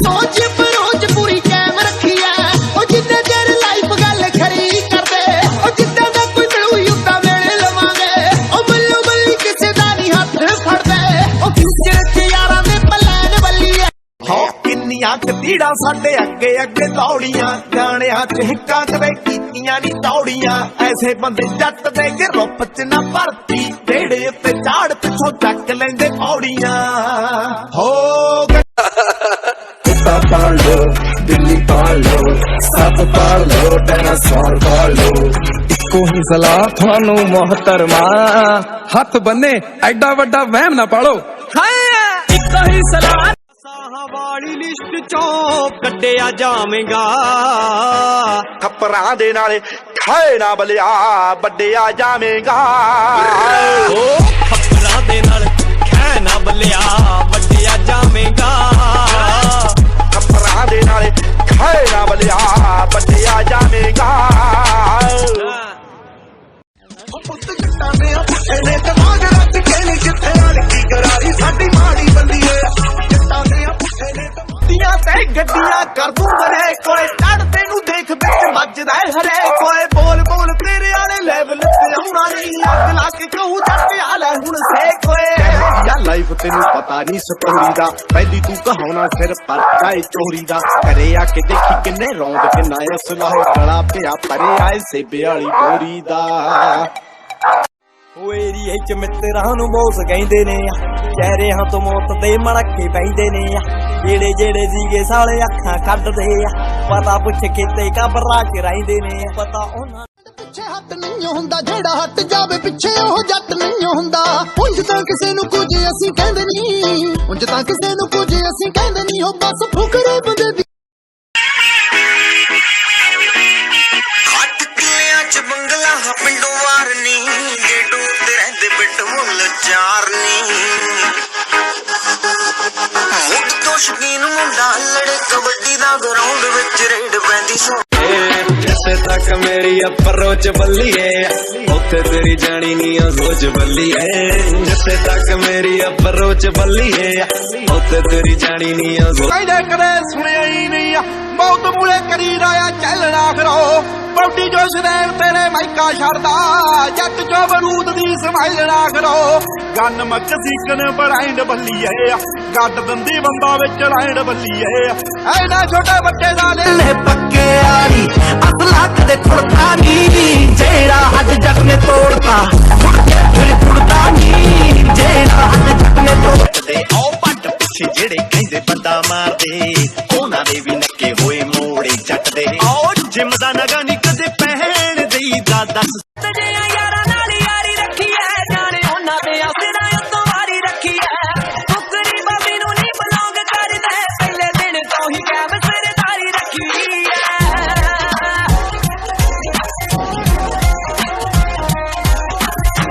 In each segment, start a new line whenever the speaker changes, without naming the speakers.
सोच परोच पूरी कैम रखी है ओ जिन्ने देर लाइफ गल खरी कर दे ओ जिद्दां दा कोई मिलू युद्धा मेले लवांगे ओ बल्लो बल्ली किसे दा नहीं हाथ फड़ दे ओ फ्यूचर च यारां दे प्लान बल्ली है हो किन्नियां कतीड़ा साडे अगे अगे दौड़ियां गाणियां च हिक्कां कदे कीतियां नी दौड़ियां ऐसे बंदे जट दे ग्रुप च ना भरती ढेड़े उत्ते झाड़ पिछों चक लैंदे पौड़ियां हो
पाल लो दिल्ली पाल लो सब पाल लो डायनासोर पाल लो इको ही सलाह थानू मोहतरमा हथ बन्ने एडा वड्डा वहम ना पालो इको ही सलाह
साहां वाली लिस्ट चों कड्डिया जावेगा
खपरां दे नाले खाए ना बलिया बड्डिया जावेगा
ओ खपरां दे नाल खाए ना बलिया बड्डिया जावेगा
दे नाले खाए ना बलिया बड्डिया जावेगा पुत्त जट्टां दे पुੱਠੇ दिमाग रख के नी जिथे लड़की करारी साडी माड़ी बंदी है जट्टां दे पुੱਠੇ ने दियां ते गड्डियां कर दूं मरे कोए चढ़ तेनू देख बिच मजदा हरे कोए बोल बोल तेरे वाले लेवल ते आउणा नहीं अग ला के कहूं जट आले हुण से कोए या लाइफ तेनू पता नहीं स्टोरी दा पहली तू कहाउना सिर पर जाए चोरी दा घरे आके देखी किन्ने रौंद किन्ना असला हो गला पिया परे आए सेबे वाली बोरी दा
ओ एरिए च मित्तरां नूं बोस कहंदे ने चेहरिਆਂ ਤੋਂ मौत दे मड़के पैंदे ने ਜਿਹੜੇ ਜਿਹੜੇ ਸੀਗੇ ਸਾਲੇ ਅੱਖਾਂ ਕੱਢਦੇ ਪਤਾ ਪੁੱਛ ਕੇ ਤੇ ਘਬਰਾ ਕੇ ਰਹਿੰਦੇ ਨੇ ਪਤਾ ਉਹਨਾਂ ਪਿੱਛੇ ਹੱਟ ਨਹੀਂ ਹੁੰਦਾ ਜਿਹੜਾ ਹੱਟ ਜਾਵੇ ਪਿੱਛੇ ਉਹ ਜੱਟ ਨਹੀਂ ਹੁੰਦਾ ਉਂਝ ਤਾਂ ਕਿਸੇ ਨੂੰ ਕੁਝ ਅਸੀਂ ਕਹਿੰਦੇ ਨਹੀਂ ਉਂਝ ਤਾਂ ਕਿਸੇ ਨੂੰ ਕੁਝ ਅਸੀਂ ਕਹਿੰਦੇ ਨਹੀਂ ਉਹ ਬਸ ਫੁਕਰੇ ਬੰਦੇ ਦੀ ਹੱਥ ਕਿਲਿਆਂ ਚ ਬੰਗਲਾ ਪਿੰਡੋਂ ਵਾਰਨੀ ਡੇਡੂ ਤੇ ਰਹਿੰਦੇ ਪਿੱਟਬੁੱਲ ਚਾਰਨੀ ਮੁੱਢ ਤੋਂ ਸ਼ਕੀਨ ਮੁੰਡਾ ਲੜੇ ਕਬੱਡੀ ਦਾ ਗਰਾਊਂਡ ਵਿੱਚ ਰੇਡ ਪੈਂਦੀ ਸੋ जिथे तक मेरी अप्रोच बल्ली है उथे तेरी जानी नहीं सोच बल्ली है जिथे तक मेरी अप्रोच बल्ली है उथे तेरी जानी नहीं सोच
कदे सुनिया ही नहीं बहुत मुले करी रहा चलना फिरो बॉडी जो शदैन तेरे माइका छड़दा जट जो बरूद दी समाइल ना करो गन मकसीकन बड़ाइंड बल्ली है गड दंदी बंदा विच लाइंड बल्ली है ऐना छोटे बच्चे दा ले पक्के यारी असला कदे थुड़ता नी जेड़ा हद जग ने तोड़ता फिर थुड़ता नी जेड़ा हद जग ने तोड़ते ओ पट पिछे जेड़े कहंदे बंदा मार दे ओना दे भी नक्के होए मोड़े जट दे ओ जिम दा नगा नी कदे पहन देई दा दस
ਤੇ ਯਾਰਾਂ ਨਾਲ ਯਾਰੀ ਰੱਖੀ ਐ ਜਾਣੇ ਉਹਨਾਂ ਦੇ ਆਸਰਾ ਤੋਂ ਵਾਰੀ ਰੱਖੀ ਐ ਫੁਕਰੀ ਬਾਬੀ ਨੂੰ ਨਹੀਂ ਬਲੌਂਗ ਕਰਦੇ ਪਹਿਲੇ ਦਿਨ ਤੋਂ ਹੀ ਕੈਮ ਸਰਦਾਰੀ ਰੱਖੀ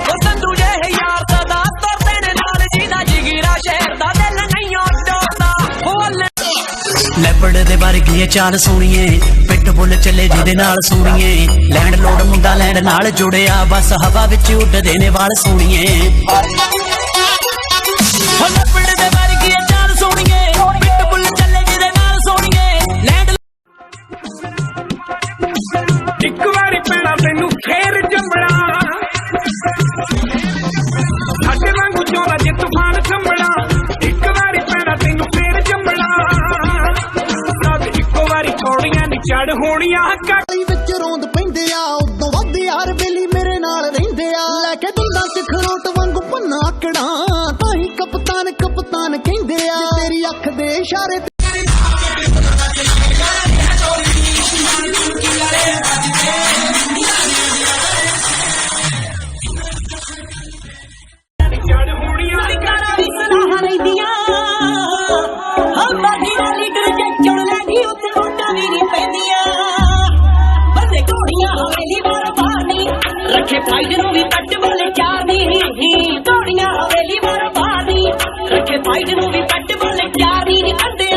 ਉਹ ਸੰਧੂ ਜਿਹੇ ਯਾਰ ਦਾ ਦਾਸਤਰ ਤੇਰੇ ਨਾਲ ਜੀਦਾ ਜਿਗਰਾ ਸ਼ਹਿਰ ਦਾ ਦਿਲ ਨਹੀਂ ਉੱਡਦਾ ਲੈਪੜ ਦੇ ਵਰਗੀ ਚਾਲ ਸੋਣੀਏ ਪਿੱਟਬੁੱਲ ਚੱਲੇ ਜਿਹਦੇ ਨਾਲ ਸੋਣੀਏ ਲੈਂਡ ਲੋਡ ਮੁੰਡਾ ਲੈਂਡ ਨਾਲ ਜੁੜਿਆ ਬਸ ਹਵਾ ਵਿੱਚ ਉੱਡਦੇ ਨੇ ਵਾਲ ਸੋਣੀਏ ਲੈਪੜ ਦੇ ਵਰਗੀ ਚਾਲ ਸੋਣੀਏ ਪਿੱਟਬੁੱਲ ਚੱਲੇ ਜਿਹਦੇ ਨਾਲ ਸੋਣੀਏ ਲੈਂਡ
ਇੱਕ ਵਾਰੀ ਪੈਣਾ ਤੈਨੂੰ ਫੇਰ ਜੰਮਣਾ ਸਾਡੇ ਵਾਂਗੂ ਚੋਲਾ ਜੇ ਤੂਫਾਨ ਸੰਭਣਾ ਇੱਕ ਵਾਰੀ ਪੈਣਾ ਤੈਨੂੰ ਫੇਰ ਜੰਮਣਾ ਇੱਕੋ ਵਾਰੀ ਕੌੜੀਆਂ ਨੀ ਚੜ ਹੋਣੀਆਂ
ਕਾਲੀ ਵਿੱਚ ਰੋਂਦ ਪੈਂਦੇ ਆ ਉਦੋਂ ਵੱਧ ਯਾਰ ਬੇਲੀ ਮੇਰੇ ਨਾਲ ਰਹਿੰਦੇ ਆ ਲੈ ਕੇ ਦੁੱਲਾ ਚ ਖਰੋਟ ਵਾਂਗੂ ਪੰਨਾ ਆਕੜਾਂ ਤਾਂ ਹੀ ਕਪਤਾਨ ਕਪਤਾਨ ਕਹਿੰਦੇ ਆ ਤੇਰੀ ਅੱਖ ਦੇ ਇਸ਼ਾਰੇ
ਚੜ ਹੋਣੀਆਂ
ਕਾਰਾਂ ਵੀ ਸਲਾਹਾਂ ਲੈਂਦੀਆਂ ਹਾਂ ਬਾਦੀ ਵਾਲੀ ਲੀਡਰ ਜੇ ਚੁਣ ਲੈਂਦੀ ਉੱਤੇ ਵੋਟਾਂ ਵੀ ਨਹੀਂ ਪੈਂਦੀਆਂ ਬੰਦੇ ਘੋੜੀਆਂ ਹਵੇਲੀ ਵਾਰ ਬਾਣੀ ਰੱਖੇ ਫਾਇਦੇ ਨੂੰ ਵੀ ਕੱਟ ਵਾਲੇ ਚਾਰਦੀ ਘੋੜੀਆਂ ਹਵੇਲੀ ਵਾਰ ਬਾਣੀ ਰੱਖੇ ਫਾਇਦੇ ਨੂੰ ਵੀ ਕੱਟ ਵਾਲੇ ਚਾਰਦੀ ਅੰਦੇ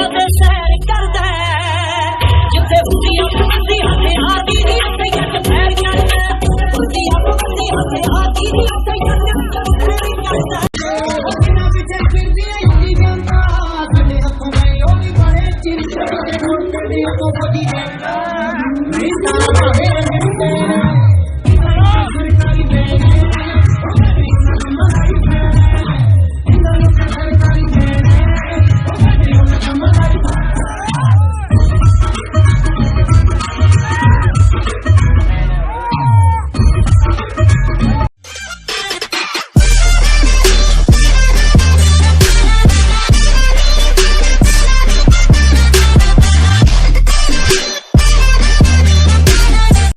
चिर चिर मोटे दिल को बदी है नहीं सारा